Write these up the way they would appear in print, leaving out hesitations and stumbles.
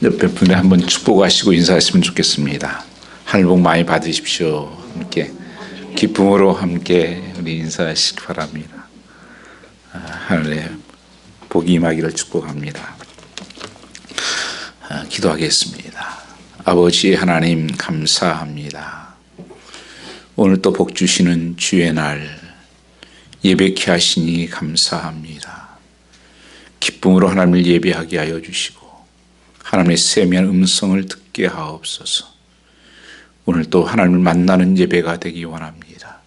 옆에 분에 한번 축복하시고 인사하시면 좋겠습니다. 하늘 복 많이 받으십시오. 함께 기쁨으로 함께 우리 인사하시기 바랍니다. 하늘에 복이 임하기를 축복합니다. 기도하겠습니다. 아버지 하나님 감사합니다. 오늘 또 복 주시는 주의 날 예배케 하시니 감사합니다. 기쁨으로 하나님을 예배하게 하여 주시고 하나님의 세미한 음성을 듣게 하옵소서. 오늘 또 하나님을 만나는 예배가 되기 원합니다.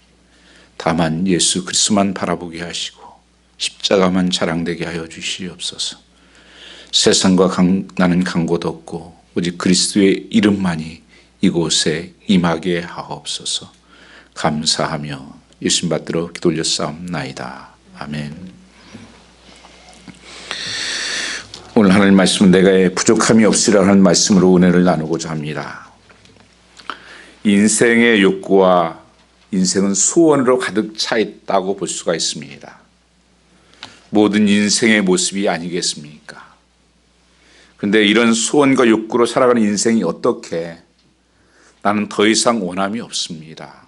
다만 예수 그리스도만 바라보게 하시고 십자가만 자랑되게 하여 주시옵소서. 세상과 나는 간 곳 없고 오직 그리스도의 이름만이 이곳에 임하게 하옵소서. 감사하며 예수님 받들어 기도 올렸사옵나이다. 아멘. 오늘 하나님 말씀은 내가 부족함이 없으리라 하는 말씀으로 은혜를 나누고자 합니다. 인생의 욕구와 인생은 소원으로 가득 차 있다고 볼 수가 있습니다. 모든 인생의 모습이 아니겠습니까? 그런데 이런 소원과 욕구로 살아가는 인생이 어떻게 나는 더 이상 원함이 없습니다.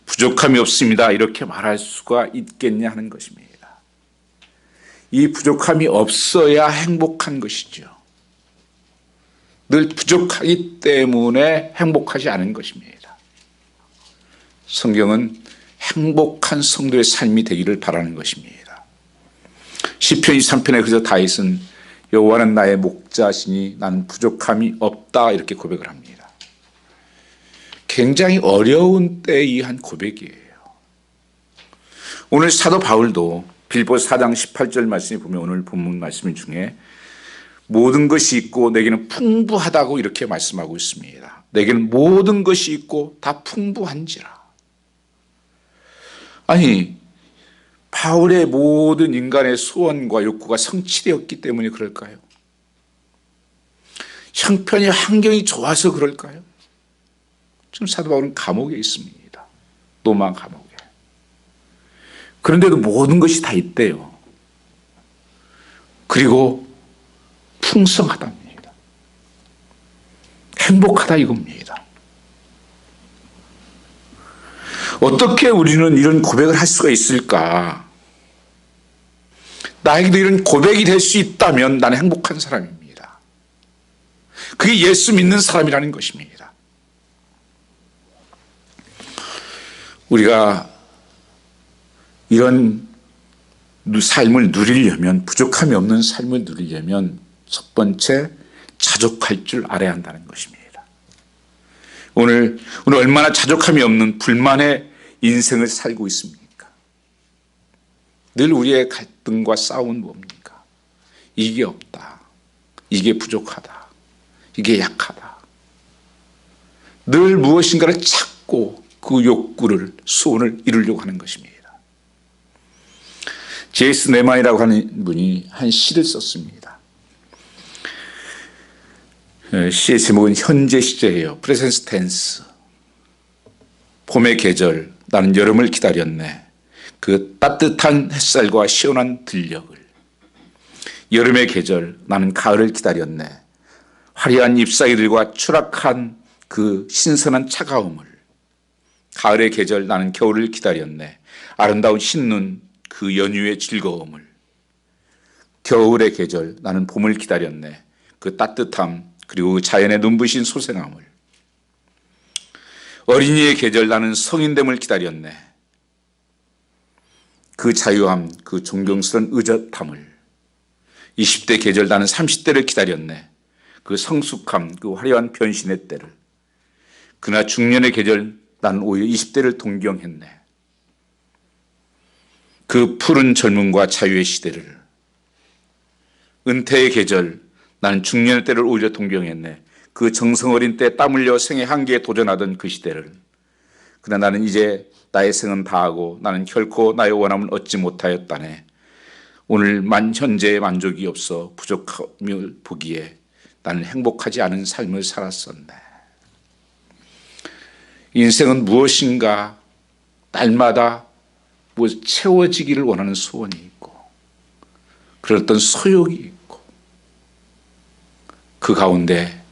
부족함이 없습니다. 이렇게 말할 수가 있겠냐 하는 것입니다. 이 부족함이 없어야 행복한 것이죠. 늘 부족하기 때문에 행복하지 않은 것입니다. 성경은 행복한 성도의 삶이 되기를 바라는 것입니다. 시편 23편에 그저 다윗은 여호와는 나의 목자시니 나는 부족함이 없다 이렇게 고백을 합니다. 굉장히 어려운 때의 한 고백이에요. 오늘 사도 바울도 빌보서 4장 18절 말씀에 보면 오늘 본문 말씀 중에 모든 것이 있고 내게는 풍부하다고 이렇게 말씀하고 있습니다. 내게는 모든 것이 있고 다 풍부한지라. 아니 바울의 모든 인간의 소원과 욕구가 성취되었기 때문에 그럴까요? 형편이 환경이 좋아서 그럴까요? 지금 사도 바울은 감옥에 있습니다. 로마 감옥에. 그런데도 모든 것이 다 있대요. 그리고 풍성하답니다. 행복하다 이겁니다. 어떻게 우리는 이런 고백을 할 수가 있을까? 나에게도 이런 고백이 될 수 있다면 나는 행복한 사람입니다. 그게 예수 믿는 사람이라는 것입니다. 우리가 이런 삶을 누리려면, 부족함이 없는 삶을 누리려면 첫 번째 자족할 줄 알아야 한다는 것입니다. 오늘 얼마나 자족함이 없는 불만의 인생을 살고 있습니까? 늘 우리의 갈등과 싸움은 뭡니까? 이게 없다. 이게 부족하다. 이게 약하다. 늘 무엇인가를 찾고 그 욕구를, 소원을 이루려고 하는 것입니다. 제이스 네만이라고 하는 분이 한 시를 썼습니다. 시의 제목은 현재 시제예요. 프레젠스 텐스. 봄의 계절, 나는 여름을 기다렸네. 그 따뜻한 햇살과 시원한 들녘을. 여름의 계절, 나는 가을을 기다렸네. 화려한 잎사귀들과 추락한 그 신선한 차가움을. 가을의 계절, 나는 겨울을 기다렸네. 아름다운 신눈, 그 연휴의 즐거움을. 겨울의 계절, 나는 봄을 기다렸네. 그 따뜻함, 그리고 자연의 눈부신 소생함을. 어린이의 계절, 나는 성인됨을 기다렸네. 그 자유함, 그 존경스러운 의젓함을. 20대 계절, 나는 30대를 기다렸네. 그 성숙함, 그 화려한 변신의 때를. 그러나 중년의 계절, 나는 오히려 20대를 동경했네. 그 푸른 젊음과 자유의 시대를. 은퇴의 계절, 나는 중년의 때를 오히려 동경했네. 그 정성어린 때 땀 흘려 생의 한계에 도전하던 그 시대를. 그러나 나는 이제 나의 생은 다하고 나는 결코 나의 원함을 얻지 못하였다네. 오늘 현재의 만족이 없어 부족함을 보기에 나는 행복하지 않은 삶을 살았었네. 인생은 무엇인가 날마다 채워지기를 원하는 소원이 있고 그런 어떤 소욕이 있고 그 가운데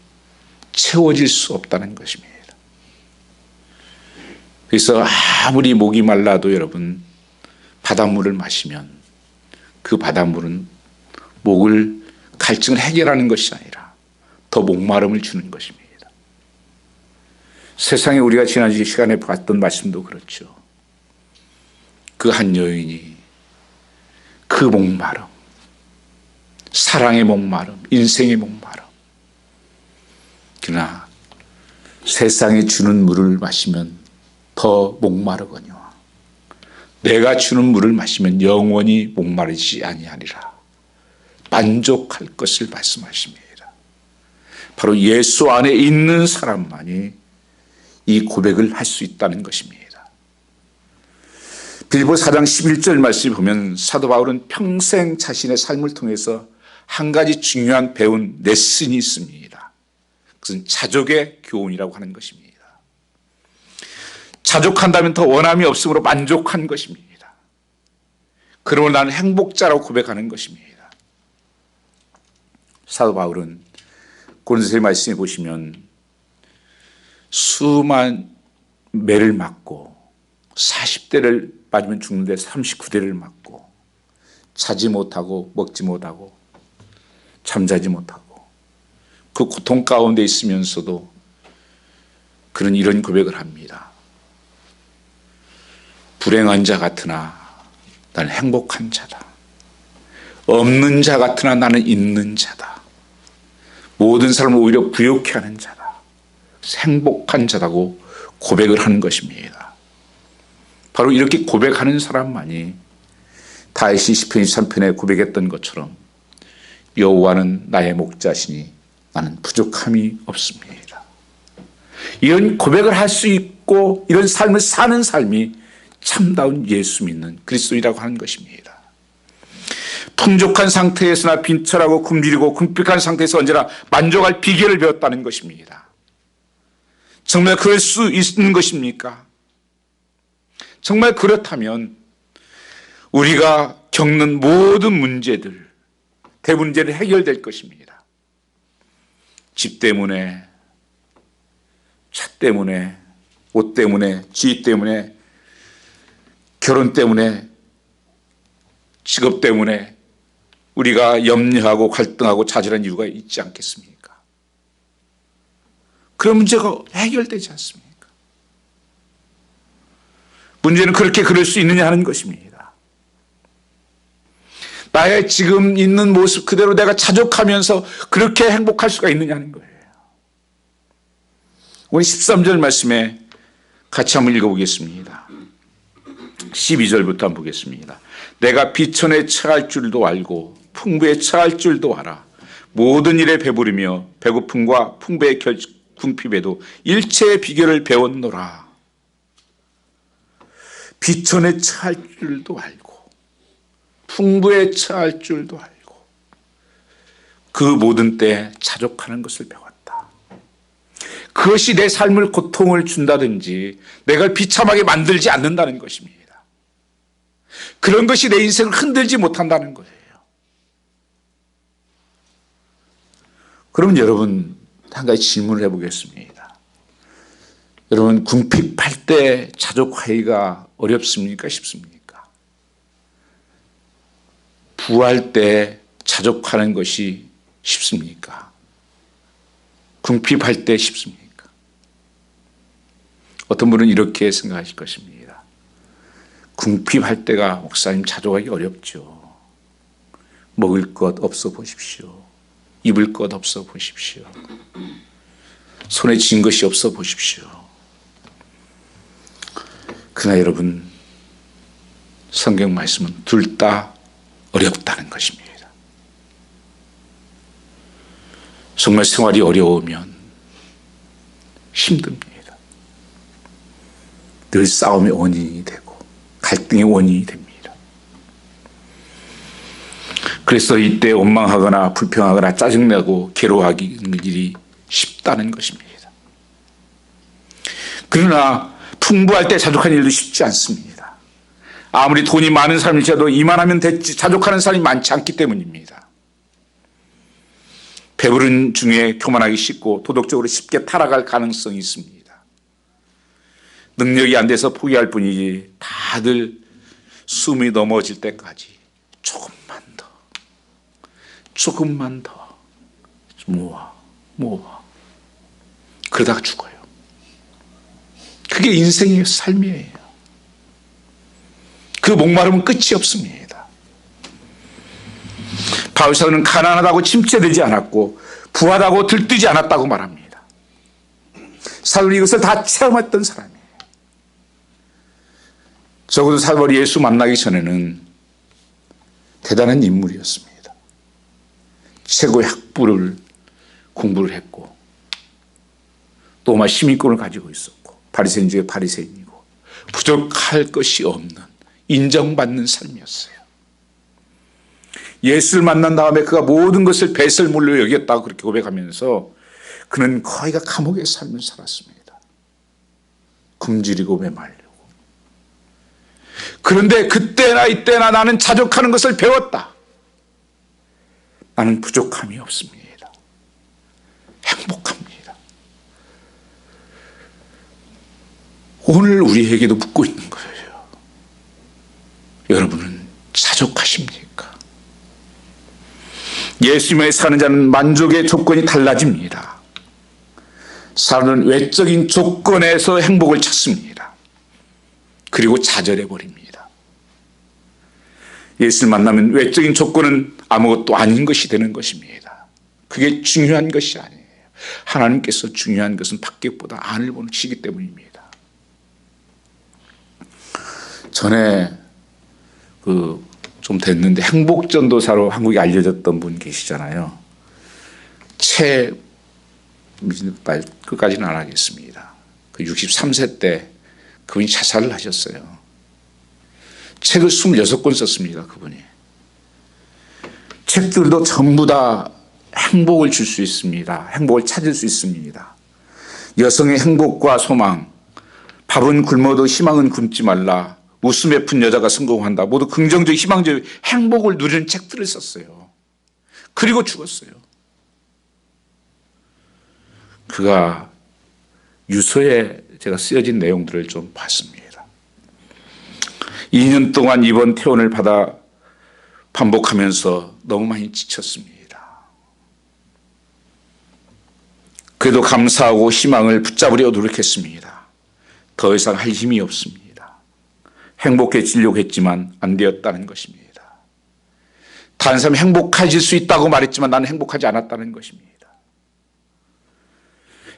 채워질 수 없다는 것입니다. 그래서 아무리 목이 말라도 여러분 바닷물을 마시면 그 바닷물은 목을 갈증을 해결하는 것이 아니라 더 목마름을 주는 것입니다. 세상에 우리가 지난 시간에 봤던 말씀도 그렇죠. 그 한 여인이 그 목마름, 사랑의 목마름, 인생의 목마름, 그러나 세상이 주는 물을 마시면 더 목마르거니와 내가 주는 물을 마시면 영원히 목마르지 아니하리라 만족할 것을 말씀하십니다. 바로 예수 안에 있는 사람만이 이 고백을 할 수 있다는 것입니다. 빌립보 4장 11절 말씀을 보면 사도 바울은 평생 자신의 삶을 통해서 한 가지 중요한 배운 레슨이 있습니다. 그것은 자족의 교훈이라고 하는 것입니다. 자족한다면 더 원함이 없으므로 만족한 것입니다. 그러므로 나는 행복자라고 고백하는 것입니다. 사도 바울은 고린도서 말씀에 보시면 수만 매를 맞고 40대를 맞으면 죽는데 39대를 맞고 자지 못하고 먹지 못하고 잠자지 못하고 그 고통 가운데 있으면서도 그는 이런 고백을 합니다. 불행한 자 같으나 나는 행복한 자다. 없는 자 같으나 나는 있는 자다. 모든 사람을 오히려 부욕해 하는 자다. 행복한 자라고 고백을 하는 것입니다. 바로 이렇게 고백하는 사람만이 다윗이 시편 23편에 고백했던 것처럼 여호와는 나의 목자시니 나는 부족함이 없습니다. 이런 고백을 할 수 있고 이런 삶을 사는 삶이 참다운 예수 믿는 그리스도인이라고 하는 것입니다. 풍족한 상태에서나 빈철하고 굶주리고 궁핍한 상태에서 언제나 만족할 비결을 배웠다는 것입니다. 정말 그럴 수 있는 것입니까? 정말 그렇다면 우리가 겪는 모든 문제들, 대문제를 해결될 것입니다. 집 때문에, 차 때문에, 옷 때문에, 지위 때문에, 결혼 때문에, 직업 때문에 우리가 염려하고 갈등하고 좌절한 이유가 있지 않겠습니까? 그런 문제가 해결되지 않습니까? 문제는 그렇게 그럴 수 있느냐 하는 것입니다. 나의 지금 있는 모습 그대로 내가 자족하면서 그렇게 행복할 수가 있느냐 하는 거예요. 우리 13절 말씀에 같이 한번 읽어보겠습니다. 12절부터 한번 보겠습니다. 내가 비천에 처할 줄도 알고 풍부에 처할 줄도 알아. 모든 일에 배부르며 배고픔과 풍부의 궁핍에도 일체의 비결을 배웠노라. 비천에 처할 줄도 알고 풍부에 처할 줄도 알고 그 모든 때에 자족하는 것을 배웠다. 그것이 내 삶을 고통을 준다든지 내가 비참하게 만들지 않는다는 것입니다. 그런 것이 내 인생을 흔들지 못한다는 거예요. 그러면 여러분 한 가지 질문을 해보겠습니다. 여러분 궁핍할 때 자족하기가 어렵습니까? 쉽습니까? 부할 때 자족하는 것이 쉽습니까? 궁핍할 때 쉽습니까? 어떤 분은 이렇게 생각하실 것입니다. 궁핍할 때가 목사님 자족하기 어렵죠. 먹을 것 없어 보십시오. 입을 것 없어 보십시오. 손에 쥔 것이 없어 보십시오. 그러나 여러분 성경 말씀은 둘 다 어렵다는 것입니다. 정말 생활이 어려우면 힘듭니다. 늘 싸움의 원인이 되고 갈등의 원인이 됩니다. 그래서 이때 원망하거나 불평하거나 짜증내고 괴로워하기 일이 쉽다는 것입니다. 그러나 풍부할 때 자족하는 일도 쉽지 않습니다. 아무리 돈이 많은 사람일지라도 이만하면 됐지 자족하는 사람이 많지 않기 때문입니다. 배부른 중에 교만하기 쉽고 도덕적으로 쉽게 타락할 가능성이 있습니다. 능력이 안 돼서 포기할 뿐이지 다들 숨이 넘어질 때까지 조금만 더 모아 그러다가 죽어요. 그게 인생의 삶이에요. 그 목마름은 끝이 없습니다. 바울사도는 가난하다고 침체되지 않았고 부하다고 들뜨지 않았다고 말합니다. 사도는 이것을 다 체험했던 사람이에요. 적어도 사도가 예수 만나기 전에는 대단한 인물이었습니다. 최고의 학부를 공부를 했고 로마 시민권을 가지고 있었고 바리새인 중에 바리새인이고 부족할 것이 없는 인정받는 삶이었어요. 예수를 만난 다음에 그가 모든 것을 배설물로 여겼다고 그렇게 고백하면서 그는 거의가 감옥의 삶을 살았습니다. 굶주리고 메말리고. 그런데 그때나 이때나 나는 자족하는 것을 배웠다. 나는 부족함이 없습니다. 행복합니다. 오늘 우리에게도 묻고 있는 거예요. 여러분은 자족하십니까? 예수님의 사는 자는 만족의 조건이 달라집니다. 사람은 외적인 조건에서 행복을 찾습니다. 그리고 좌절해버립니다. 예수를 만나면 외적인 조건은 아무것도 아닌 것이 되는 것입니다. 그게 중요한 것이 아니에요. 하나님께서 중요한 것은 밖보다 안을 보시기 때문입니다. 전에 좀 됐는데 행복전도사로 한국에 알려졌던 분 계시잖아요. 끝까지는 안 하겠습니다. 63세 때 그분이 자살을 하셨어요. 책을 26권 썼습니다. 그분이. 책들도 전부 다 행복을 줄 수 있습니다. 행복을 찾을 수 있습니다. 여성의 행복과 소망, 밥은 굶어도 희망은 굶지 말라, 웃음에 푼 여자가 성공한다. 모두 긍정적, 희망적 행복을 누리는 책들을 썼어요. 그리고 죽었어요. 그가 유서에 제가 쓰여진 내용들을 좀 봤습니다. 2년 동안 입원 퇴원을 받아 반복하면서 너무 많이 지쳤습니다. 그래도 감사하고 희망을 붙잡으려 노력했습니다. 더 이상 할 힘이 없습니다. 행복해지려고 했지만 안 되었다는 것입니다. 다른 사람이 행복해질 수 있다고 말했지만 나는 행복하지 않았다는 것입니다.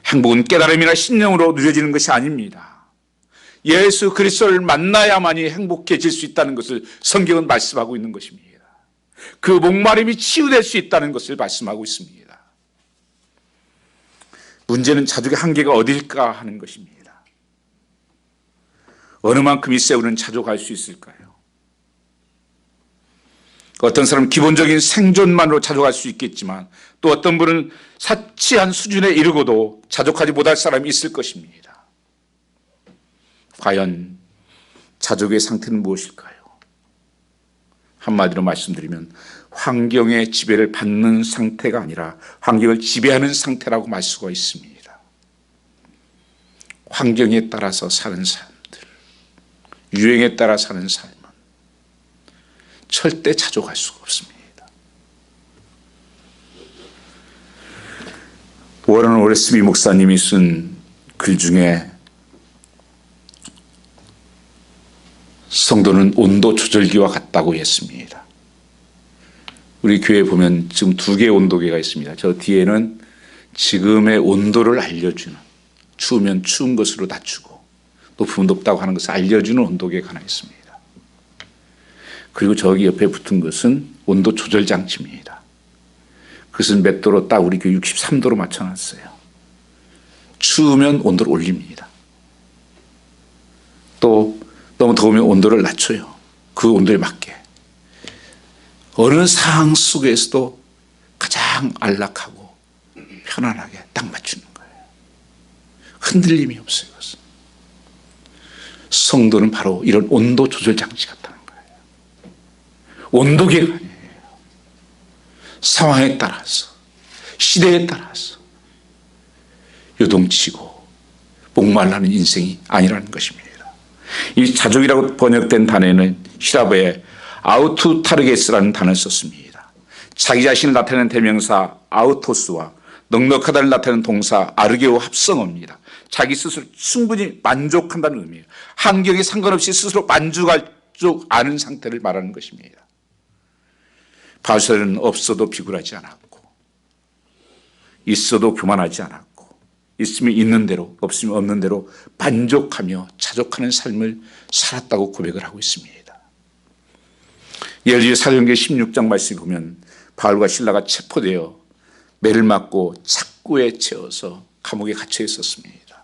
행복은 깨달음이나 신령으로 누려지는 것이 아닙니다. 예수 그리스도를 만나야만이 행복해질 수 있다는 것을 성경은 말씀하고 있는 것입니다. 그 목마름이 치유될 수 있다는 것을 말씀하고 있습니다. 문제는 자족의 한계가 어딜까 하는 것입니다. 어느 만큼 세우는 자족할 수 있을까요? 어떤 사람은 기본적인 생존만으로 자족할 수 있겠지만 또 어떤 분은 사치한 수준에 이르고도 자족하지 못할 사람이 있을 것입니다. 과연 자족의 상태는 무엇일까요? 한마디로 말씀드리면 환경의 지배를 받는 상태가 아니라 환경을 지배하는 상태라고 말 수가 있습니다. 환경에 따라서 사는 사람들, 유행에 따라 사는 삶은 절대 자족할 수가 없습니다. 워런 오레스비 목사님이 쓴 글 중에 성도는 온도 조절기와 같다고 했습니다. 우리 교회에 보면 지금 2개의 온도계가 있습니다. 저 뒤에는 지금의 온도를 알려주는, 추우면 추운 것으로 낮추고 높으면 높다고 하는 것을 알려주는 온도계가 하나 있습니다. 그리고 저기 옆에 붙은 것은 온도 조절 장치입니다. 그것은 몇 도로 딱 우리 교회 63도로 맞춰놨어요. 추우면 온도를 올립니다. 또 너무 더우면 온도를 낮춰요. 그 온도에 맞게. 어느 상황 속에서도 가장 안락하고 편안하게 딱 맞추는 거예요. 흔들림이 없어요. 그것은. 성도는 바로 이런 온도 조절 장치 같다는 거예요. 온도계가 아니에요. 상황에 따라서 시대에 따라서 요동치고 목말라는 인생이 아니라는 것입니다. 이 자족이라고 번역된 단어에는 히라보의 아우투타르게스라는 단어를 썼습니다. 자기 자신을 나타내는 대명사 아우토스와 넉넉하다를 나타내는 동사 아르게오 합성어입니다. 자기 스스로 충분히 만족한다는 의미예요. 환경에 상관없이 스스로 만족할 줄 아는 상태를 말하는 것입니다. 바울은 없어도 비굴하지 않았고 있어도 교만하지 않았고 있으면 있는 대로 없으면 없는 대로 만족하며 자족하는 삶을 살았다고 고백을 하고 있습니다. 예를 들어 사도행전 16장 말씀을 보면 바울과 실라가 체포되어 매를 맞고 착고에 채워서 감옥에 갇혀 있었습니다.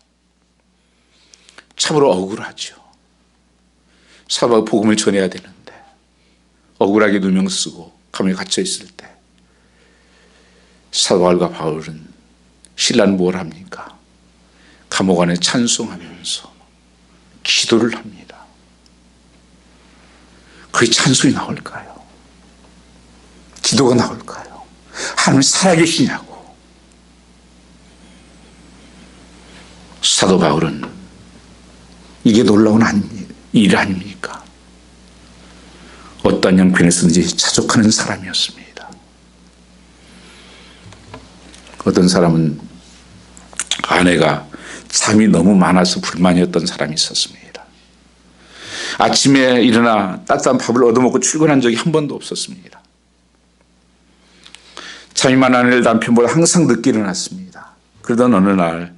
참으로 억울하죠. 사도가 복음을 전해야 되는데 억울하게 누명 쓰고 감옥에 갇혀 있을 때 사도 바울은 신라는 뭘 합니까? 감옥 안에 찬송하면서 기도를 합니다. 그게 찬송이 나올까요? 기도가 나올까요? 하나님 살아계시냐고. 사도 바울은 이게 놀라운 일 아닙니까? 어떤 형편에서든지 자족하는 사람이었습니다. 어떤 사람은 아내가 잠이 너무 많아서 불만이었던 사람이 있었습니다. 아침에 일어나 따뜻한 밥을 얻어먹고 출근한 적이 한 번도 없었습니다. 잠이 많은 아내를 남편보다 항상 늦게 일어났습니다. 그러던 어느 날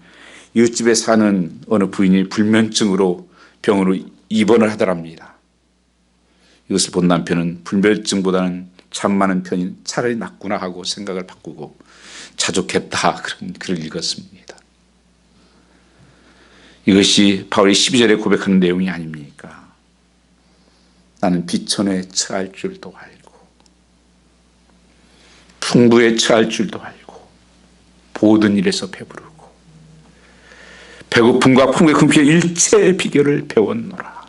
이웃집에 사는 어느 부인이 불면증으로 병원으로 입원을 하더랍니다. 이것을 본 남편은 불면증보다는 잠 많은 편이 차라리 낫구나 하고 생각을 바꾸고 자족했다 그런 글을 읽었습니다. 이것이 바울이 12절에 고백하는 내용이 아닙니까? 나는 비천에 처할 줄도 알고 풍부에 처할 줄도 알고 모든 일에서 배부르고 배고픔과 풍부의 궁핍의 일체의 비결을 배웠노라.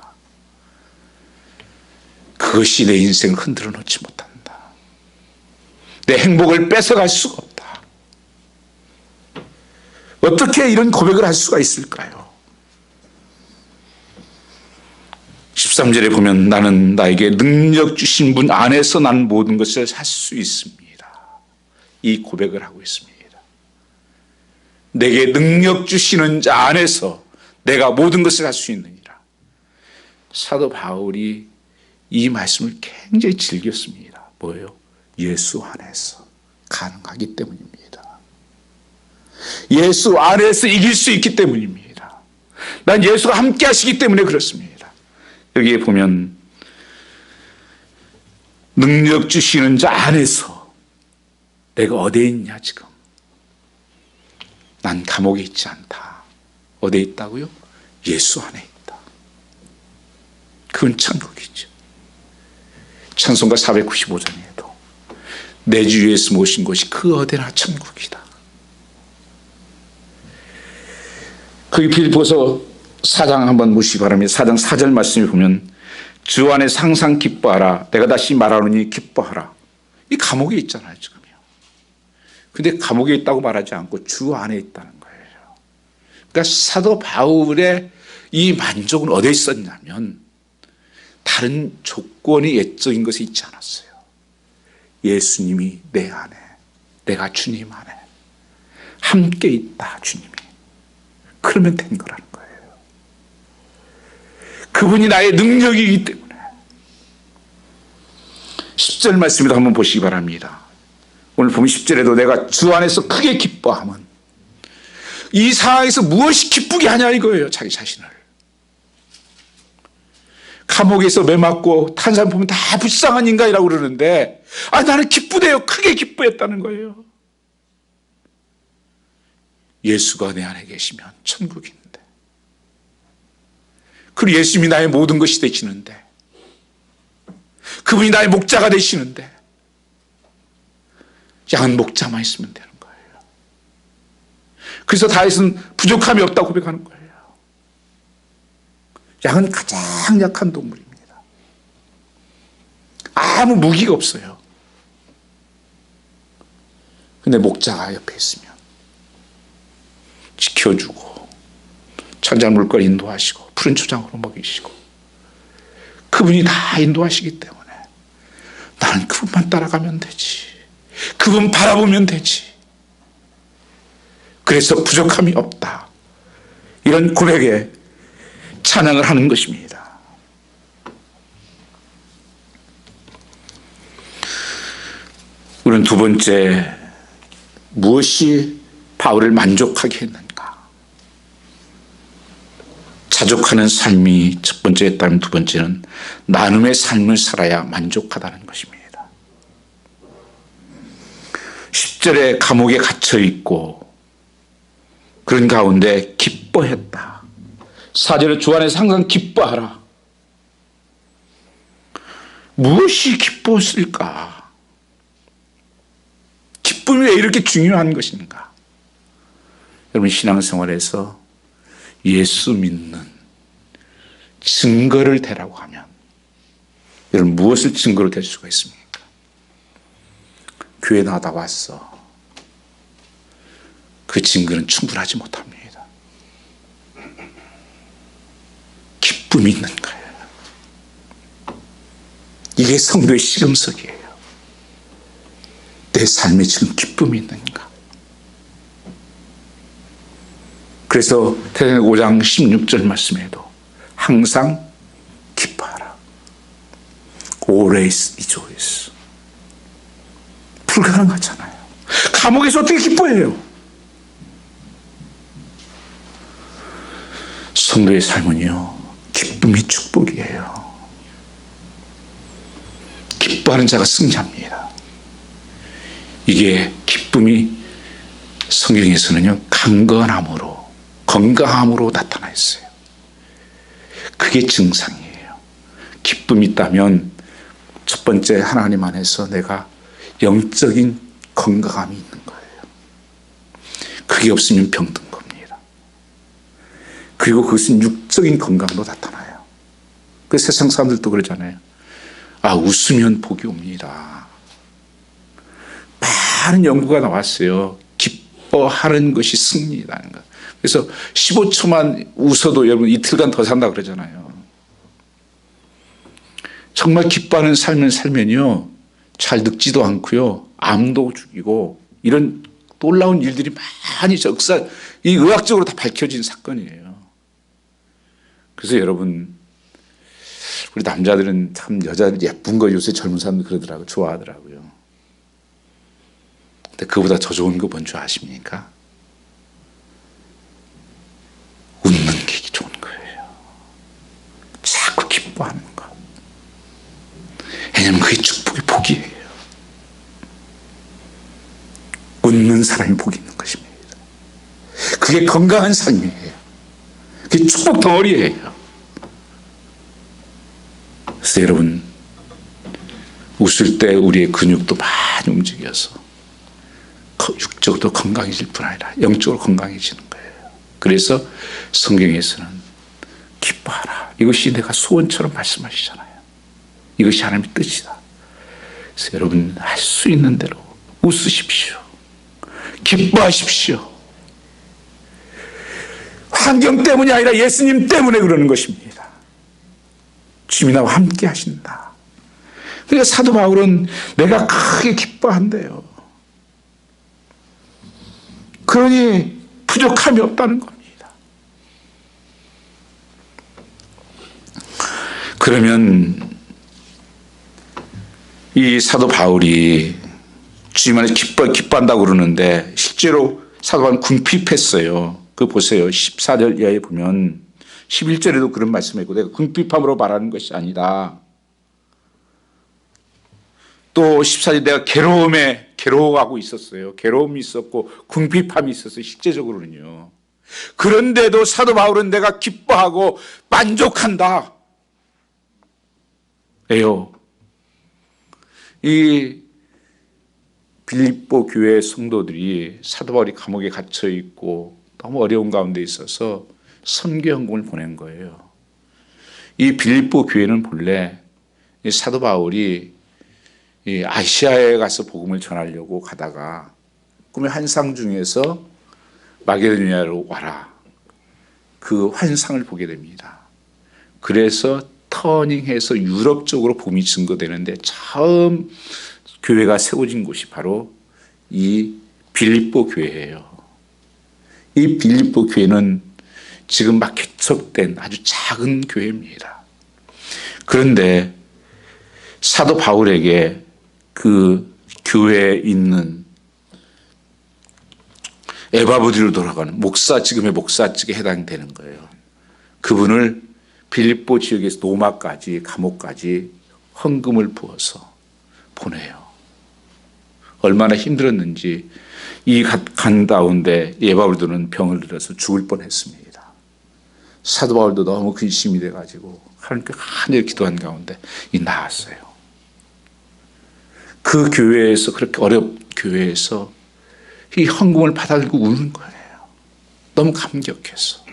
그것이 내 인생을 흔들어 놓지 못한다. 내 행복을 뺏어갈 수가 없다. 어떻게 이런 고백을 할 수가 있을까요? 13절에 보면 나는 나에게 능력 주신 분 안에서 난 모든 것을 할 수 있습니다. 이 고백을 하고 있습니다. 내게 능력 주시는 자 안에서 내가 모든 것을 할 수 있느니라. 사도 바울이 이 말씀을 굉장히 즐겼습니다. 뭐예요? 예수 안에서 가능하기 때문입니다. 예수 안에서 이길 수 있기 때문입니다. 난 예수가 함께 하시기 때문에 그렇습니다. 여기에 보면 능력 주시는 자 안에서 내가 어디에 있냐 지금. 난 감옥에 있지 않다. 어디에 있다고요? 예수 안에 있다. 그건 천국이죠. 찬송가 495장에도 내 주 예수 모신 곳이 그 어디나 천국이다. 거기 빌립보서 4장 한번 보시기 바랍니다. 4장 4절 말씀을 보면 주 안에 항상 기뻐하라. 내가 다시 말하노니 기뻐하라. 이 감옥에 있잖아요 지금요. 근데 감옥에 있다고 말하지 않고 주 안에 있다는 거예요. 그러니까 사도 바울의 이 만족은 어디에 있었냐면 다른 조건이 예적인 것이 있지 않았어요. 예수님이 내 안에, 내가 주님 안에 함께 있다. 주님이. 그러면 된 거라는 거예요. 그분이 나의 능력이기 때문에. 10절 말씀도 한번 보시기 바랍니다. 오늘 보면 10절에도 내가 주 안에서 크게 기뻐하면 이 상황에서 무엇이 기쁘게 하냐 이거예요. 자기 자신을. 감옥에서 매 맞고 탄 사람 보면 다 불쌍한 인간이라고 그러는데 나는 기쁘대요. 크게 기뻐했다는 거예요. 예수가 내 안에 계시면 천국인데 그리고 예수님이 나의 모든 것이 되시는데 그분이 나의 목자가 되시는데 양은 목자만 있으면 되는 거예요. 그래서 다윗은 부족함이 없다고 고백하는 거예요. 양은 가장 약한 동물입니다. 아무 무기가 없어요. 근데 목자가 옆에 있으면 지켜주고 천장 물걸 인도하시고 푸른 초장으로 먹이시고 그분이 다 인도하시기 때문에 나는 그분만 따라가면 되지. 그분 바라보면 되지. 그래서 부족함이 없다. 이런 고백에 찬양을 하는 것입니다. 우리는 두 번째, 무엇이 바울을 만족하게 했는가? 자족하는 삶이 첫 번째였다면 두 번째는 나눔의 삶을 살아야 만족하다는 것입니다. 10절에 감옥에 갇혀 있고 그런 가운데 기뻐했다. 4절에 주 안에서 항상 기뻐하라. 무엇이 기뻤을까? 기쁨이 왜 이렇게 중요한 것인가? 여러분, 신앙생활에서 예수 믿는 증거를 대라고 하면 여러분 무엇을 증거로 댈 수가 있습니까? 교회 나다 왔어. 그 증거는 충분하지 못합니다. 기쁨이 있는 거예요. 이게 성도의 시금석이에요. 내 삶에 지금 기쁨이 있는가? 그래서 태생의 5장 16절 말씀에도 항상 기뻐하라. Always rejoice. 불가능하잖아요. 감옥에서 어떻게 기뻐해요? 성도의 삶은요, 기쁨이 축복이에요. 기뻐하는 자가 승리합니다. 이게 기쁨이 성경에서는요, 강건함으로, 건강함으로 나타나 있어요. 그게 증상이에요. 기쁨이 있다면 첫 번째, 하나님 안에서 내가 영적인 건강함이 있는 거예요. 그게 없으면 병든 겁니다. 그리고 그것은 육적인 건강도 나타나요. 그 세상 사람들도 그러잖아요. 아, 웃으면 복이 옵니다. 많은 연구가 나왔어요. 기뻐하는 것이 승리라는 거. 그래서 15초만 웃어도 여러분 이틀간 더 산다 그러잖아요. 정말 기뻐하는 삶을 살면요, 잘 늙지도 않고요, 암도 죽이고 이런 놀라운 일들이 많이 이 의학적으로 다 밝혀진 사건이에요. 그래서 여러분, 우리 남자들은 참 여자들 예쁜 거 요새 젊은 사람들 그러더라고요. 좋아하더라고요. 근데 그보다 더 좋은 거 뭔 줄 아십니까? 웃는 게 좋은 거예요. 자꾸 기뻐하는 거. 왜냐하면 그게 축복의 복이에요. 웃는 사람이 복이 있는 것입니다. 그게 건강한 삶이에요. 그게 축복 덩어리예요. 그래서 여러분, 웃을 때 우리의 근육도 많이 움직여서 육적으로 건강해질 뿐 아니라 영적으로 건강해지는 거예요. 그래서 성경에서는 기뻐하라. 이것이 내가 소원처럼 말씀하시잖아요. 이것이 하나님의 뜻이다. 그래서 여러분, 할 수 있는 대로 웃으십시오. 기뻐하십시오. 환경 때문이 아니라 예수님 때문에 그러는 것입니다. 주님이 나와 함께 하신다. 그러니까 사도 바울은 내가 크게 기뻐한대요. 그러니 부족함이 없다는 겁니다. 그러면 이 사도 바울이 주님 안에서 기뻐한다고 그러는데 실제로 사도 바울은 궁핍했어요. 그거 보세요. 14절 이하에 보면 11절에도 그런 말씀을 했고, 내가 궁핍함으로 말하는 것이 아니다. 또 14절 내가 괴로워하고 있었어요. 괴로움이 있었고 궁핍함이 있었어요. 실제적으로는요. 그런데도 사도 바울은 내가 기뻐하고 만족한다. 왜요? 이 빌립보 교회 성도들이 사도 바울이 감옥에 갇혀 있고 너무 어려운 가운데 있어서 선교 헌금을 보낸 거예요. 이 빌립보 교회는 본래 이 사도 바울이 이 아시아에 가서 복음을 전하려고 가다가 꿈의 환상 중에서 마게도니아로 와라. 그 환상을 보게 됩니다. 그래서 터닝해서 유럽 쪽으로 복음이 증거되는데 처음 교회가 세워진 곳이 바로 이 빌립보 교회예요. 이 빌립보 교회는 지금 막 개척된 아주 작은 교회입니다. 그런데 사도 바울에게 그 교회에 있는 에바브디로 돌아가는 지금의 목사직에 해당되는 거예요. 그분을 빌립보 지역에서 노마까지 감옥까지 헌금을 부어서 보내요. 얼마나 힘들었는지 이 간 가운데 에바브디는 병을 들어서 죽을 뻔했습니다. 사도 바울도 너무 근심이 돼가지고 하나님께 간절히 기도한 가운데 나았어요. 그 교회에서 그렇게 어렵 교회에서 이 헌금을 받아들고 우는 거예요. 너무 감격해서.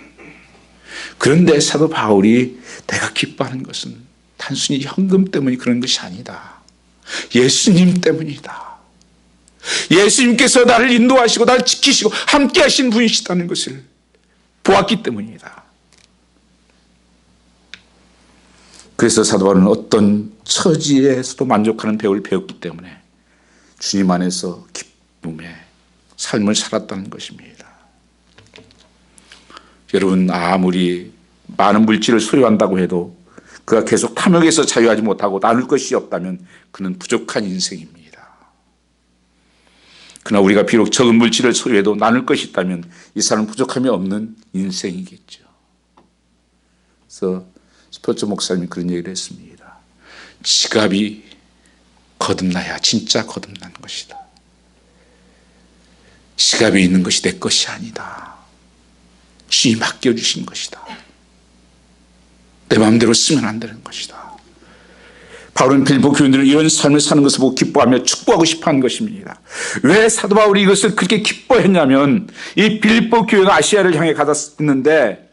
그런데 사도 바울이 내가 기뻐하는 것은 단순히 헌금 때문이 그런 것이 아니다. 예수님 때문이다. 예수님께서 나를 인도하시고 나를 지키시고 함께 하신 분이시다는 것을 보았기 때문이다. 그래서 사도 바울은 어떤 처지에서도 만족하는 배우를 배웠기 때문에 주님 안에서 기쁨의 삶을 살았다는 것입니다. 여러분, 아무리 많은 물질을 소유한다고 해도 그가 계속 탐욕에서 자유하지 못하고 나눌 것이 없다면 그는 부족한 인생입니다. 그러나 우리가 비록 적은 물질을 소유해도 나눌 것이 있다면 이 사람은 부족함이 없는 인생이겠죠. 그래서 스포츠 목사님이 그런 얘기를 했습니다. 지갑이 거듭나야 진짜 거듭난 것이다. 지갑이 있는 것이 내 것이 아니다. 주님이 맡겨주신 것이다. 내 마음대로 쓰면 안 되는 것이다. 바울은 빌립보 교인들은 이런 삶을 사는 것을 보고 기뻐하며 축복하고 싶어한 것입니다. 왜 사도 바울이 이것을 그렇게 기뻐했냐면 이 빌립보 교회가 아시아를 향해 가졌는데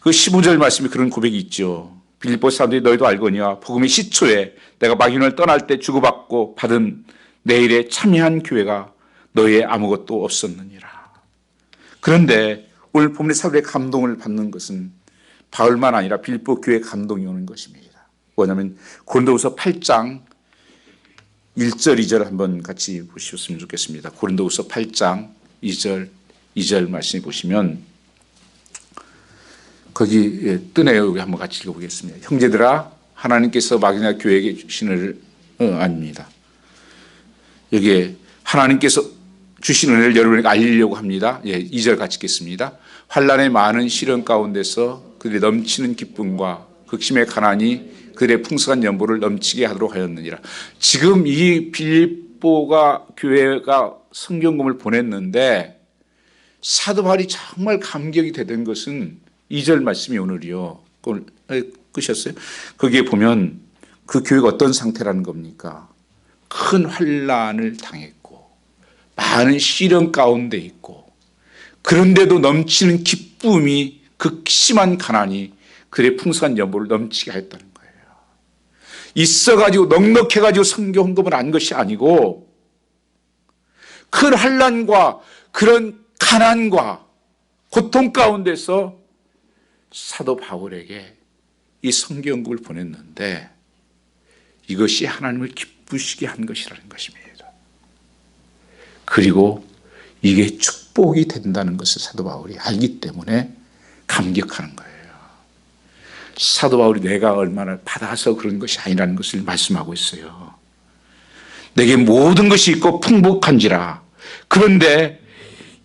그 15절 말씀에 그런 고백이 있죠. 빌립보 사람들이 너희도 알거니와 복음의 시초에 내가 마게도냐를 떠날 때 주고받고 받은 내 일에 참여한 교회가 너희의 아무것도 없었느니라. 그런데 오늘 본문의 사도의 감동을 받는 것은 바울만 아니라 빌립보 교회에 감동이 오는 것입니다. 뭐냐면 고린도후서 8장 1절 2절 한번 같이 보셨으면 좋겠습니다. 고린도후서 8장 2절 말씀해 보시면 거기 뜨네요. 여기 한번 같이 읽어보겠습니다. 형제들아, 하나님께서 마게도냐 교회에게 주신 은혜를 아닙니다. 여기에 하나님께서 주신 은혜를 여러분에게 알리려고 합니다. 2절 같이 읽겠습니다. 환난의 많은 시련 가운데서 그들의 넘치는 기쁨과 극심의 가난이 그들의 풍성한 연보를 넘치게 하도록 하였느니라. 지금 이 빌립보가 교회가 성경금을 보냈는데 사도 바울이 정말 감격이 되던 것은 2절 말씀이 오늘이요. 그걸 끄셨어요? 거기에 보면 그 교회가 어떤 상태라는 겁니까? 큰 환난을 당했고 많은 시련 가운데 있고 그런데도 넘치는 기쁨이 극심한 가난이 그들의 풍성한 연보를 넘치게 했다는 거예요. 있어가지고 넉넉해가지고 성경 헌금을 한 것이 아니고 큰 환난과 그런 가난과 고통 가운데서 사도 바울에게 이 성경 헌금을 보냈는데 이것이 하나님을 기쁘시게 한 것이라는 것입니다. 그리고 이게 축복이 된다는 것을 사도 바울이 알기 때문에 감격하는 거예요. 사도 바울이 내가 얼마나 받아서 그런 것이 아니라는 것을 말씀하고 있어요. 내게 모든 것이 있고 풍족한지라. 그런데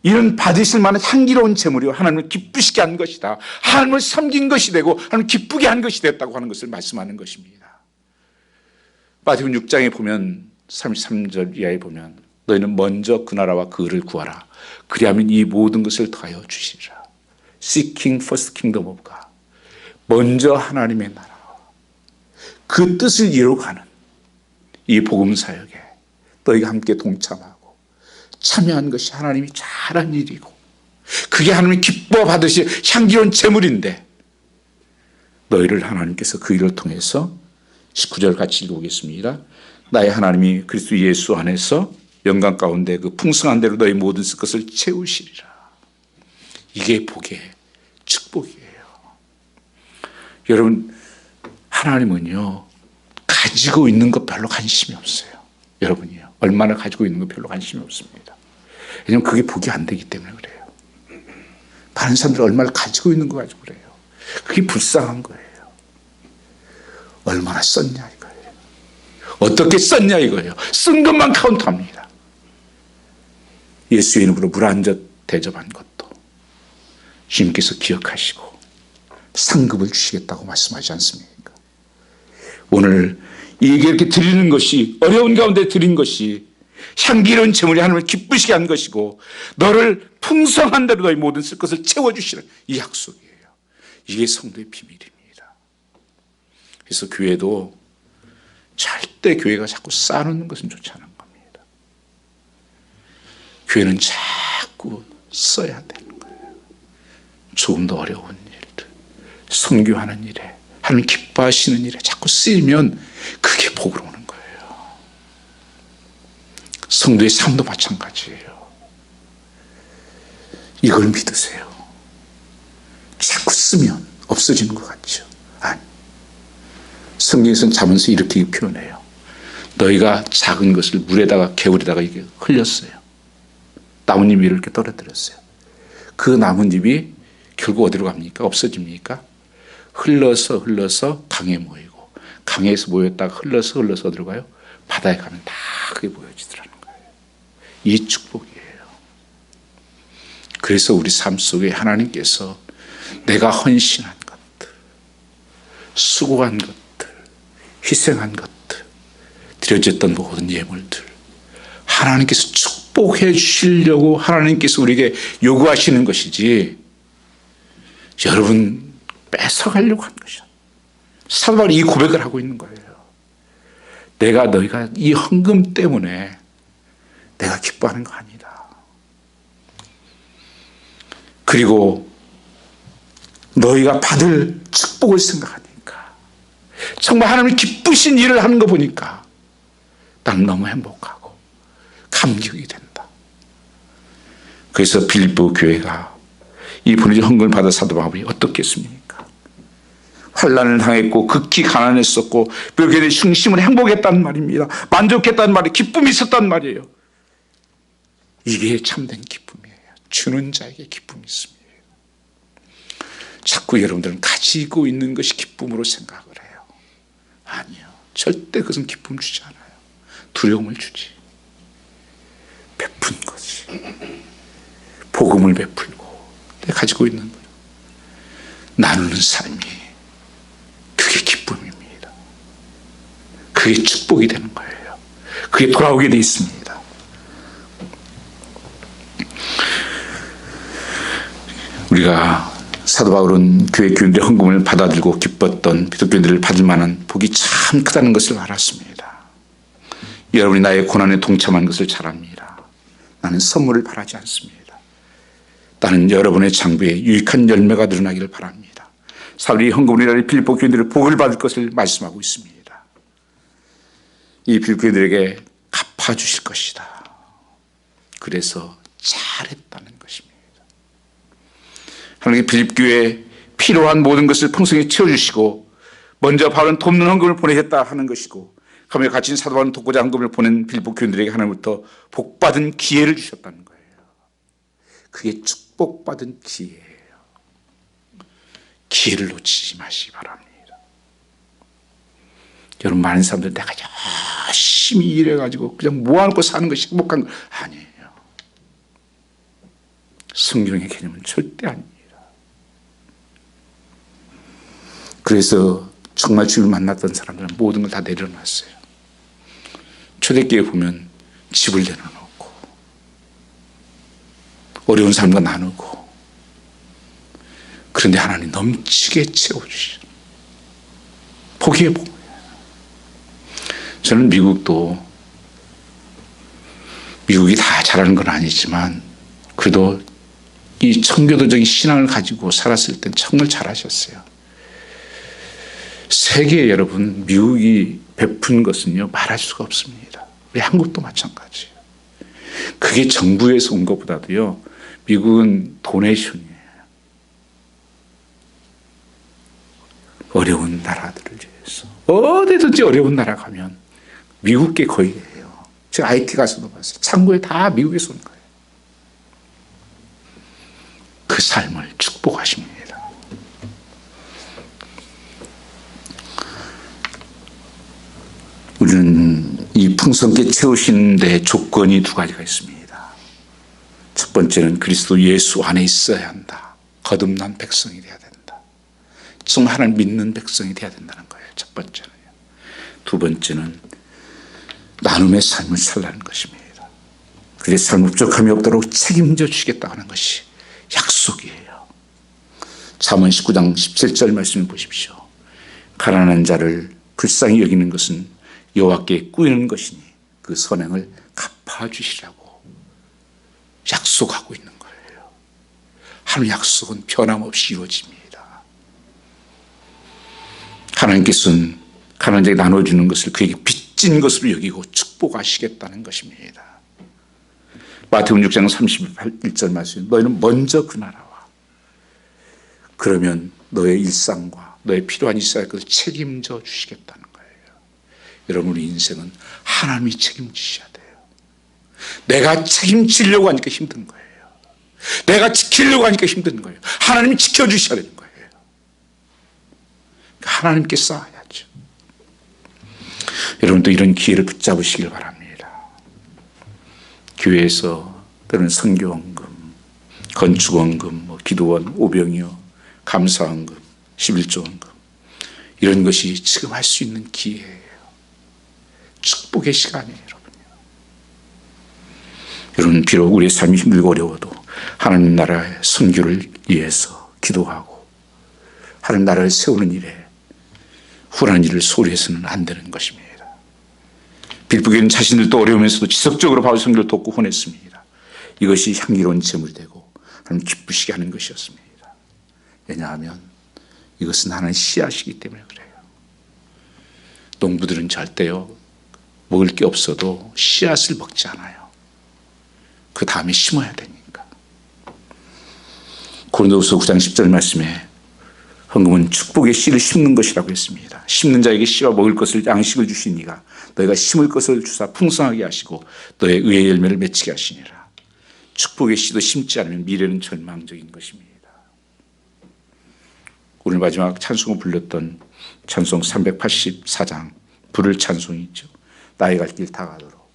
이런 받으실 만한 향기로운 재물이 하나님을 기쁘시게 한 것이다. 하나님을 섬긴 것이 되고 하나님을 기쁘게 한 것이 됐다고 하는 것을 말씀하는 것입니다. 마태복음 6장에 보면 33절 이하에 보면 너희는 먼저 그 나라와 그 의를 구하라. 그리하면 이 모든 것을 더하여 주시리라. Seeking first kingdom of God. 먼저 하나님의 나라와 그 뜻을 이루어가는 이 복음 사역에 너희가 함께 동참하고 참여한 것이 하나님이 잘한 일이고 그게 하나님이 기뻐 받으실 향기로운 재물인데 너희를 하나님께서 그 일을 통해서 19절 같이 읽어보겠습니다. 나의 하나님이 그리스도 예수 안에서 영광 가운데 그 풍성한 대로 너희 모든 것을 채우시리라. 이게 복의 축복이에요. 여러분, 하나님은요, 가지고 있는 것 별로 관심이 없어요. 여러분이요, 얼마나 가지고 있는 것 별로 관심이 없습니다. 왜냐하면 그게 복이 안 되기 때문에 그래요. 다른 사람들이 얼마나 가지고 있는 거 가지고 그래요. 그게 불쌍한 거예요. 얼마나 썼냐 이거예요. 어떻게 썼냐 이거예요. 쓴 것만 카운트합니다. 예수의 이름으로 물 한 젖 대접한 것도 주님께서 기억하시고 상급을 주시겠다고 말씀하지 않습니까? 오늘 이렇게 드리는 것이, 어려운 가운데 드린 것이 향기로운 제물이 하나님을 기쁘시게 한 것이고, 너를 풍성한 대로 너희 모든 쓸 것을 채워주시는 이 약속이에요. 이게 성도의 비밀입니다. 그래서 교회도 절대 교회가 자꾸 쌓아놓는 것은 좋지 않은 겁니다. 교회는 자꾸 써야 되는 거예요. 조금 더 어려운 일들, 선교하는 일에, 하나님 기뻐하시는 일에 자꾸 쓰이면 그게 복으로 오는 거예요. 성도의 삶도 마찬가지예요. 이걸 믿으세요. 자꾸 쓰면 없어지는 것 같죠? 아니, 성경에서는 잠언서 이렇게 표현해요. 너희가 작은 것을 물에다가 개울에다가 이게 흘렸어요. 나뭇잎 위를 이렇게 떨어뜨렸어요. 그 나뭇잎이 결국 어디로 갑니까? 없어집니까? 흘러서 강에 모이고, 강에서 모였다가 흘러서 어디로 가요? 바다에 가면 다 그게 모여지더라는 거예요. 이 축복이에요. 그래서 우리 삶 속에 하나님께서 내가 헌신한 것들, 수고한 것들, 희생한 것들, 드려졌던 모든 예물들, 하나님께서 축복해 주시려고 하나님께서 우리에게 요구하시는 것이지, 여러분 뺏어가려고 하는 것이야. 사도 바울이 이 고백을 하고 있는 거예요. 너희가 이 헌금 때문에 내가 기뻐하는 거 아니다. 그리고 너희가 받을 축복을 생각하니까, 정말 하나님이 기쁘신 일을 하는 거 보니까 나는 너무 행복하고 감격이 된다. 그래서 빌립보 교회가 이 보내준 헌금을 받아 사도 바울이 어떻겠습니까? 환난을 당했고 극히 가난했었고 벽에 중심을 행복했단 말입니다. 만족했단 말이에요. 기쁨이 있었단 말이에요. 이게 참된 기쁨이에요. 주는 자에게 기쁨이 있습니다. 자꾸 여러분들은 가지고 있는 것이 기쁨으로 생각을 해요. 아니요. 절대 그것은 기쁨 주지 않아요. 두려움을 주지. 베푼 거지. 복음을 베풀고 내가 가지고 있는 거 나누는 삶이, 그게 기쁨입니다. 그게 축복이 되는 거예요. 그게 돌아오게 돼 있습니다. 우리가 사도 바울은 교회 교인들의 헌금을 받아들고 기뻤던 기독교인들을 받을 만한 복이 참 크다는 것을 알았습니다. 여러분이 나의 고난에 동참한 것을 잘 압니다. 나는 선물을 바라지 않습니다. 나는 여러분의 장부에 유익한 열매가 늘어나기를 바랍니다. 사울이 헌금을 빌립보 교인들의 복을 받을 것을 말씀하고 있습니다. 이 빌립보 교인들에게 갚아주실 것이다. 그래서 잘했다는 것입니다. 하나님께 빌립교에 필요한 모든 것을 풍성히 채워주시고, 먼저 바울은 돕는 헌금을 보내겠다 하는 것이고, 가문에 갇힌 사도 바울은 돕고자 헌금을 보낸 빌립보 교인들에게 하나님부터 복받은 기회를 주셨다는 거예요. 그게 축복받은 기회예요. 기회를 놓치지 마시기 바랍니다. 여러분, 많은 사람들 내가 열심히 일해가지고 그냥 모아놓고 사는 것이 행복한 거 아니에요. 성경의 개념은 절대 아닙니다. 그래서 정말 주를 만났던 사람들은 모든 걸 다 내려놨어요. 초대교회 보면 집을 내려놓고 어려운 사람과 나누고, 그런데 하나님 넘치게 채워주시죠. 복이에요, 복. 저는 미국이 다 잘하는 건 아니지만 그래도 이 청교도적인 신앙을 가지고 살았을 땐 정말 잘하셨어요. 세계에 여러분, 미국이 베푼 것은요 말할 수가 없습니다. 우리 한국도 마찬가지예요. 그게 정부에서 온 것보다도요, 미국은 도네이션이에요. 어려운 나라들을 위해서. 어디든지 어려운 나라 가면 미국 게 거의 해요. 제가 IT 가서도 봤어요. 창고에 다 미국에서 온 거예요. 그 삶을 축복하십니다. 우리는 이 풍성케 채우시는 데 조건이 두 가지가 있습니다. 첫 번째는 그리스도 예수 안에 있어야 한다. 거듭난 백성이 되어야 된다. 정말 하나님 믿는 백성이 되어야 된다는 거예요. 첫 번째는. 두 번째는 나눔의 삶을 살라는 것입니다. 그의 삶 부족함이 없도록 책임져 주시겠다 하는 것이 약속이에요. 잠언 19장 17절 말씀을 보십시오. 가난한 자를 불쌍히 여기는 것은 여호와께 꾸이는 것이니 그 선행을 갚아주시라고 약속하고 있는 거예요. 하나님의 약속은 변함없이 이루어집니다. 하나님께서는 가난한 자에게 나눠주는 것을 그에게 빚진 것으로 여기고 축복하시겠다는 것입니다. 마태복음 6장 31절 말씀, 너희는 먼저 그 나라와 그러면 너의 일상과 너의 필요한 있어야 할 것을 책임져 주시겠다는 거예요. 여러분, 우리 인생은 하나님이 책임지셔야 돼요. 내가 책임지려고 하니까 힘든 거예요. 내가 지키려고 하니까 힘든 거예요. 하나님이 지켜주셔야 되는 거예요. 하나님께 쌓아야죠. 여러분도 이런 기회를 붙잡으시길 바랍니다. 교회에서 또는 선교원금, 건축원금, 기도원, 오병이어, 감사원금, 11조원금, 이런 것이 지금 할 수 있는 기회예요. 축복의 시간이에요, 여러분요. 여러분, 비록 우리의 삶이 힘들고 어려워도 하나님 나라의 선교를 위해서 기도하고 하나님 나라를 세우는 일에 후한 일을 소홀히 해서는 안 되는 것입니다. 빌보교는 자신들도 어려우면서도 지속적으로 바울 선교를 돕고 혼했습니다. 이것이 향기로운 제물이 되고 하나님 기쁘시게 하는 것이었습니다. 왜냐하면 이것은 하나님의 씨앗이기 때문에 그래요. 농부들은 절대요, 먹을 게 없어도 씨앗을 먹지 않아요. 그 다음에 심어야 되니까. 고린도후서 9장 10절 말씀에 헌금은 축복의 씨를 심는 것이라고 했습니다. 심는 자에게 씨와 먹을 것을 양식을 주시니가 너희가 심을 것을 주사 풍성하게 하시고 너의 의의 열매를 맺히게 하시니라. 축복의 씨도 심지 않으면 미래는 절망적인 것입니다. 오늘 마지막 찬송을 불렀던 찬송 384장 부를 찬송이 있죠. 나의 갈 길 다 가도록.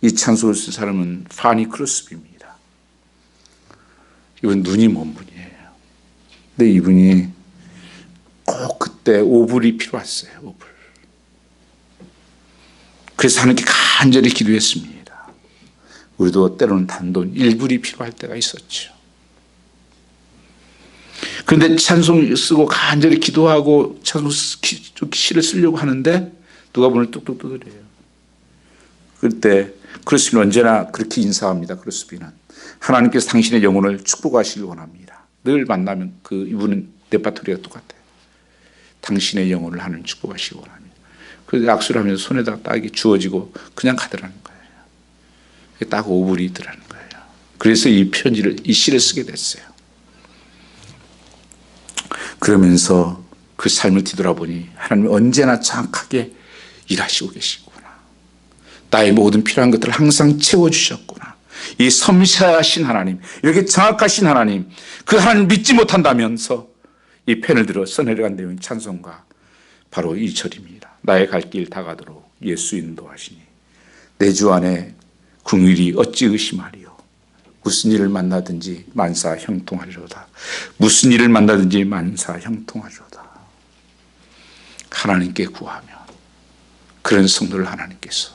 이 찬송을 쓴 사람은 파니 크로스비입니다. 이분 눈이 먼 분이에요. 근데 이분이 꼭 그때 오불이 필요했어요. 오불. 그래서 하나님께 간절히 기도했습니다. 우리도 때로는 단돈 1불이 필요할 때가 있었죠. 그런데 찬송 쓰고 간절히 기도하고 찬송 시를 쓰려고 하는데 누가 문을 뚝뚝 두드려요. 그때 크루스비는 언제나 그렇게 인사합니다. 크루스비는 하나님께서 당신의 영혼을 축복하시길 원합니다. 늘 만나면 이분은 레파토리가 똑같아요. 당신의 영혼을 하나님 축복하시기 원합니다. 그래서 악수를 하면서 손에다가 딱 주어지고 그냥 가더라는 거예요. 딱 5불이 있더라는 거예요. 그래서 이 시를 쓰게 됐어요. 그러면서 그 삶을 뒤돌아보니 하나님이 언제나 정확하게 일하시고 계시구나. 나의 모든 필요한 것들을 항상 채워주셨구나. 이 섬세하신 하나님, 이렇게 정확하신 하나님, 그 하나님 믿지 못한다면서 이 펜을 들어 써내려간 내용 찬송가 바로 이 절입니다. 나의 갈 길 다 가도록 예수 인도하시니 내 주 안에 궁일이 어찌 의심하리요. 무슨 일을 만나든지 만사 형통하리로다. 무슨 일을 만나든지 만사 형통하리로다. 하나님께 구하면 그런 성도를 하나님께서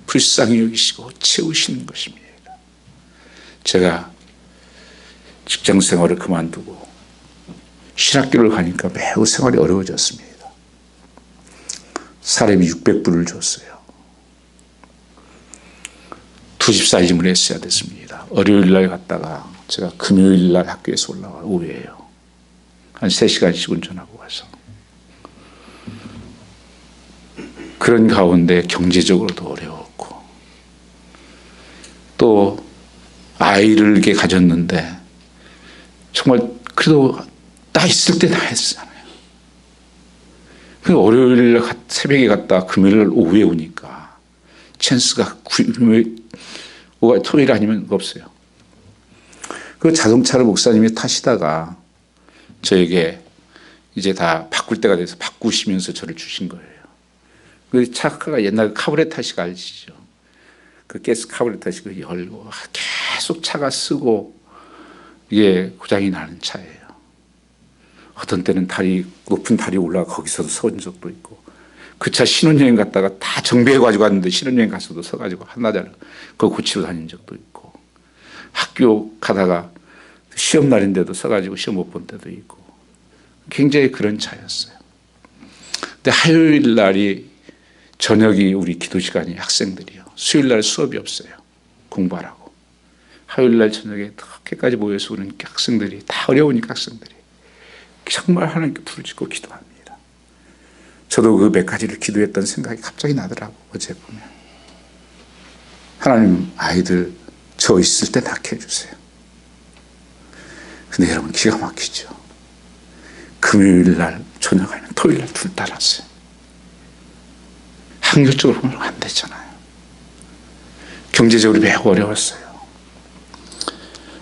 불쌍히 여기시고 채우시는 것입니다. 제가 직장 생활을 그만두고 신학교를 가니까 매우 생활이 어려워졌습니다. 사람이 600불을 줬어요. 2집4집을 했어야 됐습니다. 월요일날 갔다가 제가 금요일날 학교에서 올라와 오후에요. 한 3시간씩 운전하고 가서. 그런 가운데 경제적으로도 어려웠고 또 아이를 이렇게 가졌는데 정말 그래도 나 있을 때 다 했잖아요. 그 월요일 새벽에 갔다 금요일 오후에 오니까 찬스가 토요일 아니면 없어요. 그 자동차를 목사님이 타시다가 저에게 이제 다 바꿀 때가 돼서 바꾸시면서 저를 주신 거예요. 그 차가 옛날 카브레타식 아시죠? 그 가스 카브레타식 열고 계속 차가 쓰고 이게 고장이 나는 차예요. 어떤 때는 높은 다리 올라가 거기서도 서온 적도 있고, 그 차 신혼여행 갔다가 다 정비해 가지고 왔는데 신혼여행 가서도 서가지고 한나절 그거 고치러 다닌 적도 있고, 학교 가다가 시험 날인데도 서가지고 시험 못 본 때도 있고, 굉장히 그런 차였어요. 근데 화요일 날이 저녁이 우리 기도 시간이 학생들이요. 수요일 날 수업이 없어요. 공부하라고. 화요일 날 저녁에 그렇게까지 모여서 오는 학생들이 다 어려우니까 학생들이 정말 하나님께 부르짖고 기도합니다. 저도 그 몇 가지를 기도했던 생각이 갑자기 나더라고. 어제 보면 하나님, 아이들 저 있을 때 낳게 해주세요. 근데 여러분 기가 막히죠. 금요일 날 저녁 아니면 토요일 날 둘 다 낳았어요. 확률적으로 보면 안 되잖아요. 경제적으로 매우 어려웠어요.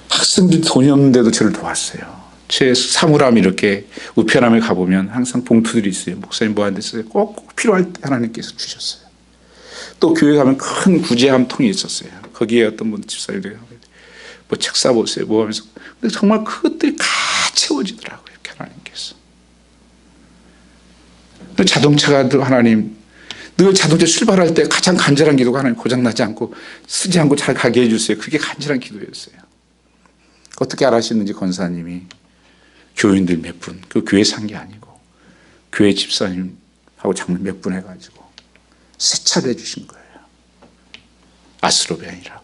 학생들이 돈이 없는데도 저를 도왔어요. 제 사물함 이렇게 우편함에 가보면 항상 봉투들이 있어요. 목사님 뭐 하는 데 써요? 꼭 필요할 때 하나님께서 주셨어요. 또 교회 가면 큰 구제함 통이 있었어요. 거기에 어떤 분 집사님들이 뭐 책 사보세요 뭐 하면서, 근데 정말 그것들이 다 채워지더라고요. 이렇게 하나님께서. 자동차가 하나님, 늘 자동차 출발할 때 가장 간절한 기도가 하나님 고장나지 않고 쓰지 않고 잘 가게 해주세요. 그게 간절한 기도였어요. 어떻게 알았는지 권사님이 교인들 몇 분, 그 교회 산 게 아니고 교회 집사님하고 장로님 몇 분 해가지고 세차를 해주신 거예요. 아스로베안이라고.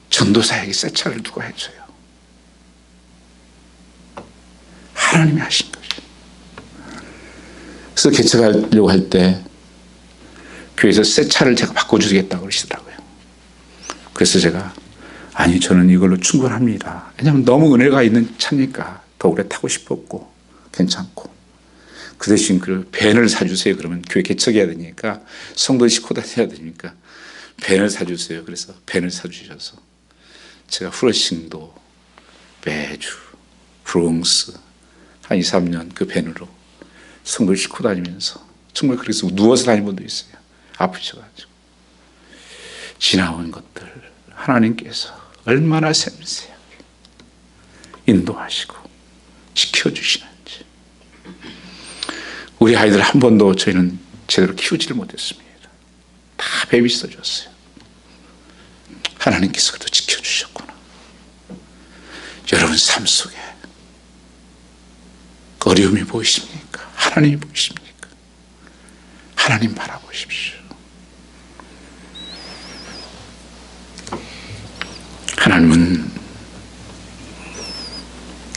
전도사에게 세차를 누가 해줘요? 하나님이 하신 거죠. 그래서 개척하려고 할 때 교회에서 세차를 제가 바꿔주겠다고 그러시더라고요. 그래서 제가 아니, 저는 이걸로 충분합니다. 왜냐하면 너무 은혜가 있는 차니까 더 오래 타고 싶었고 괜찮고, 그 대신 그 밴을 사주세요. 그러면 교회 개척해야 되니까, 성도 싣고 다녀야 되니까 밴을 사주세요. 그래서 밴을 사주셔서 제가 후러싱도 매주 브롱스 한 2, 3년 그 밴으로 성도를 싣고 다니면서, 정말 그래서 누워서 다닌 분도 있어요. 아프셔가지고. 지나온 것들 하나님께서 얼마나 섬세하게 인도하시고 지켜주시는지. 우리 아이들 한 번도 저희는 제대로 키우지를 못했습니다. 다 베비시터 줬어요. 하나님께서 그래도 지켜주셨구나. 여러분 삶 속에 어려움이 보이십니까? 하나님이 보이십니까? 하나님 바라보십시오. 하나님은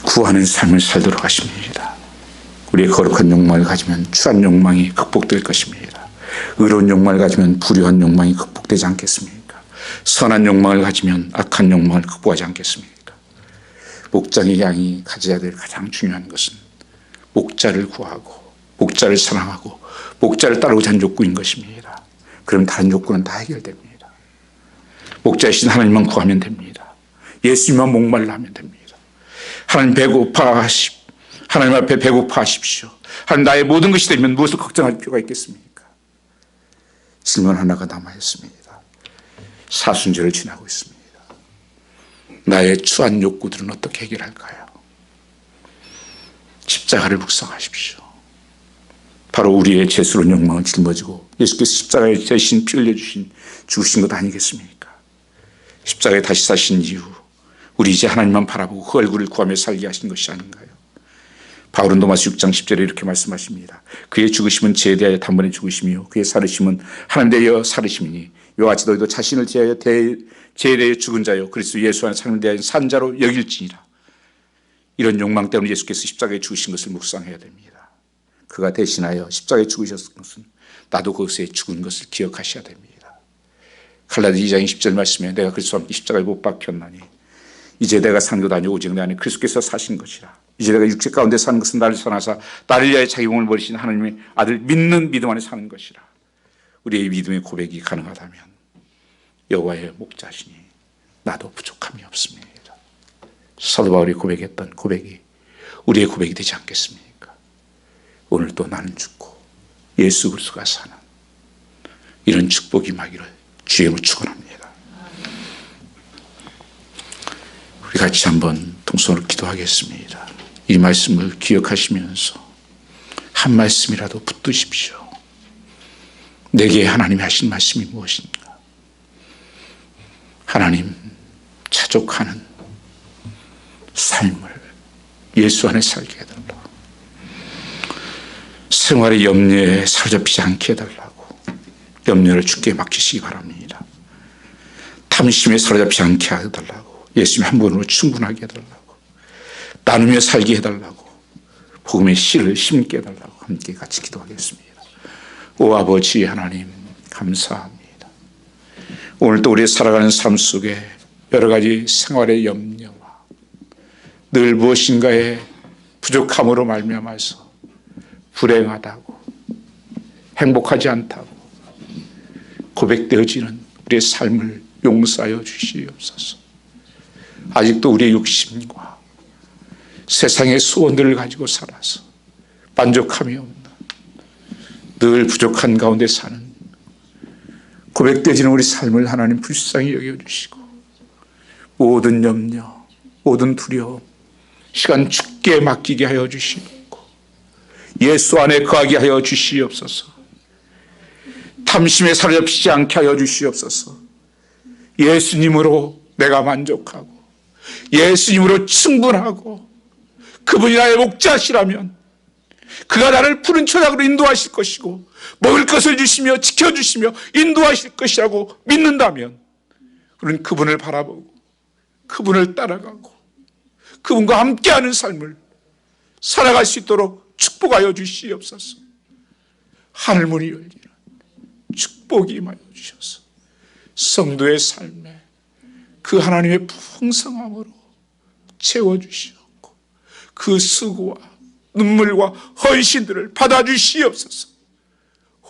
구하는 삶을 살도록 하십니다. 우리의 거룩한 욕망을 가지면 추한 욕망이 극복될 것입니다. 의로운 욕망을 가지면 불의한 욕망이 극복되지 않겠습니까? 선한 욕망을 가지면 악한 욕망을 극복하지 않겠습니까? 목장의 양이 가져야 될 가장 중요한 것은 목자를 구하고 목자를 사랑하고 목자를 따르고자 하는 욕구인 것입니다. 그럼 다른 욕구는 다 해결됩니다. 목자이신 하나님만 구하면 됩니다. 예수님만 목말라 하면 됩니다. 하나님 하나님 앞에 배고파하십시오. 하나님, 나의 모든 것이 되면 무엇을 걱정할 필요가 있겠습니까? 질문 하나가 남아있습니다. 사순절을 지나고 있습니다. 나의 추한 욕구들은 어떻게 해결할까요? 십자가를 묵상하십시오. 바로 우리의 죄스러운 욕망을 짊어지고 예수께서 십자가에 대신 피 흘려주신 죽으신 것 아니겠습니까? 십자가에 다시 사신 이후 우리 이제 하나님만 바라보고 그 얼굴을 구하며 살게 하신 것이 아닌가요? 바울은 로마서 6장 10절에 이렇게 말씀하십니다. 그의 죽으심은 죄에 대하여 단번에 죽으심이요 그의 살으심은 하나님 대하여 살으심이니 이와 같이 너희도 자신을 대하여 죄에 대하여 죽은 자요 그리스도 예수 안에 삶을 대하여 산 자로 여길지니라. 이런 욕망 때문에 예수께서 십자가에 죽으신 것을 묵상해야 됩니다. 그가 대신하여 십자가에 죽으셨던 것은 나도 그것에 죽은 것을 기억하셔야 됩니다. 갈라디 2장 10절 말씀에 내가 그리스도와 함께 십자가에 못 박혔나니 이제 내가 사는 것 아니오 오직 내 안에 그리스도께서 사신 것이라. 이제 내가 육체 가운데 사는 것은 나를 사랑하사 나를 위하여 자기 몸을 버리신 하나님의 아들 믿는 믿음 안에 사는 것이라. 우리의 믿음의 고백이 가능하다면 여호와의 목자시니 나도 부족함이 없습니다. 사도 바울이 고백했던 고백이 우리의 고백이 되지 않겠습니까? 오늘 또 나는 죽고 예수 그리스도가 사는 이런 축복이 임하기를 주의 이름으로 축원합니다. 우리 같이 한번 통성으로 기도하겠습니다. 이 말씀을 기억하시면서 한 말씀이라도 붙드십시오. 내게 하나님이 하신 말씀이 무엇인가? 하나님 자족하는 삶을 예수 안에 살게 해달라고, 생활의 염려에 사로잡히지 않게 해달라고 염려를 주께 맡기시기 바랍니다. 탐심에 사로잡히지 않게 해달라고, 예수님 한 분으로 충분하게 해달라고, 나누며 살게 해달라고, 복음의 씨를 심게 해달라고 함께 같이 기도하겠습니다. 오 아버지 하나님 감사합니다. 오늘도 우리 살아가는 삶 속에 여러 가지 생활의 염려와 늘 무엇인가의 부족함으로 말미암아서 불행하다고 행복하지 않다고 고백되어지는 우리의 삶을 용서하여 주시옵소서. 아직도 우리의 욕심과 세상의 소원들을 가지고 살아서 만족함이 없는 늘 부족한 가운데 사는 고백되어지는 우리 삶을 하나님 불쌍히 여겨주시고 모든 염려, 모든 두려움, 시간 죽게 맡기게 하여 주시고 예수 안에 거하게 하여 주시옵소서. 탐심에 사로잡히지 않게 하여 주시옵소서. 예수님으로 내가 만족하고 예수님으로 충분하고 그분이 나의 목자시라면 그가 나를 푸른 초장으로 인도하실 것이고 먹을 것을 주시며 지켜주시며 인도하실 것이라고 믿는다면 우리는 그분을 바라보고 그분을 따라가고 그분과 함께하는 삶을 살아갈 수 있도록 축복하여 주시옵소서. 하늘문이 열리는 축복이 임하여 주셔서 성도의 삶에 그 하나님의 풍성함으로 채워주시옵고 그 수고와 눈물과 헌신들을 받아주시옵소서.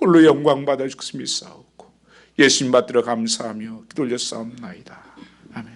홀로 영광 받아 주시옵소서 믿사옵고 예수님 받들어 감사하며 기도 올려 싸움나이다. 아멘.